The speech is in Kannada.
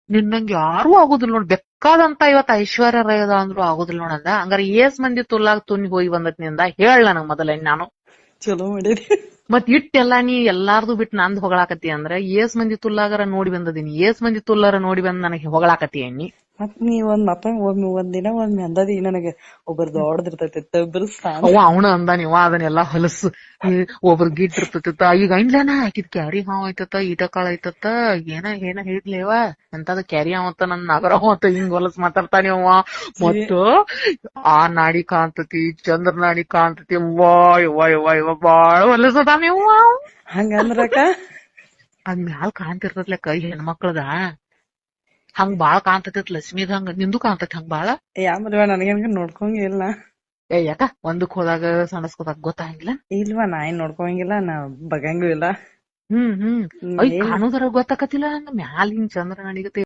ನಿನ್ನಂಗ್ ಯಾರು ಆಗುದಿಲ್ಲ ನೋಡ್. ಬೇಕಾದಂತ ಇವತ್ ಐಶ್ವರ್ಯ ರೈ ಅದ ಅಂದ್ರು ಆಗುದಿಲ್ಲ ನೋಡಂದ. ಹಂಗಾರ ಏಸ್ ಮಂದಿ ತುಲ್ಲಾಗ ತುನಿ ಹೋಗಿ ಬಂದತ್ ನಿಂದ ಹೇಳ ನನಗ್ ಮೊದಲ ನಾನು. ಚಲೋ ಮಾಡಿರಿ. ಮತ್ ಇಟ್ಟೆಲ್ಲಾ ನೀ ಎಲ್ಲಾರ್ದು ಬಿಟ್ಟು ನಂದ್ ಹೊಗಳಾಕತಿ ಅಂದ್ರ ಏಸ್ ಮಂದಿ ತುಲ್ಲಾಗರ ನೋಡಿ ಬಂದದೀನಿ. ಏಸ್ ಮಂದಿ ತುಲ್ಲಾರ ನೋಡಿ ಬಂದ್ ನನಗೆ ಹೊಗಳಾಕತಿ ಎಣ್ಣಿ. ಮತ್ ನೀ ಮತ್ತ ಒಂದಿನ ಒಮ್ಮೆ ಅಂದದಿ ನನಗೆ ಒಬ್ಬರ್ ದೊಡ್ಡದಿರ್ತೈತಿ ಒಬ್ಬರು ಸಣ್ಣ. ಅವ ಅವನ ಅಂದ ನೀವ ಅದನ್ನೆಲ್ಲಾ ಹೊಲಸು ಒಬ್ರ ಗಿಟ್ ಇರ್ತತ. ಈಗ ಐನ್ಲೇನ ಆಕಿದ್ ಕ್ಯಾರಿ ಹಾವ್ ಐತತ ಈಟ ಕಾಳ ಐತತ ಏನ ಹೇಳಿದ್ಲೇವ ಎಂತದ ಕ್ಯಾರಿ ಹಾವತ್ತ ನನ್ ನಗರ ಅಂತ ಹಿಂಗ್ ಹೊಲಸ್ ಮಾತಾಡ್ತಾನೆ ಅವ. ಮತ್ತ ಆ ನಾಡಿ ಕಾಣ್ತತಿ ಚಂದ್ರ ನಾಡಿ ಕಾಣ್ತತಿ. ಇವ ಬಾಳ ಹೊಲಸದ ನೀವು. ಹಂಗಂದ್ರಕ ಅದ್ ಮ್ಯಾಲ್ ಕಾಣ್ತಿರ್ತತ್ಲೆ ಕೈ ಹೆಣ್ಮಕ್ಳದ ಹಂಗ್ ಬಾಳ ಕಾಣ್ತೈತ್ ಲಕ್ಷ್ಮೀದ್. ಹಂಗ ನಿಂದು ಕಾಣ್ತೈತಿ ಹಂಗ ಬಾಳ. ಯಾಮಲ್ವ ನನಗೇನ್ ನೋಡ್ಕೊಂಗಿಲ್ಲ. ಯಾಕ ಒಂದಕ್ ಹೋದಾಗ ಸಣಸ್ಕೋದಾಗ ಗೊತ್ತಾಗಿಲ್ಲ. ಇಲ್ವಾ ನಾ ಏನ್ ನೋಡ್ಕೊಂಗಿಲ್ಲ, ನಾ ಬಗಂಗೂ ಇಲ್ಲ. ಕಾಣುದರ ಗೊತ್ತಾಕತಿಲ್ಲ ನಂಗ ಮ್ಯಾಲ ಹಿಂಗ್ ಚಂದ್ರ ನಡಿಗತಿ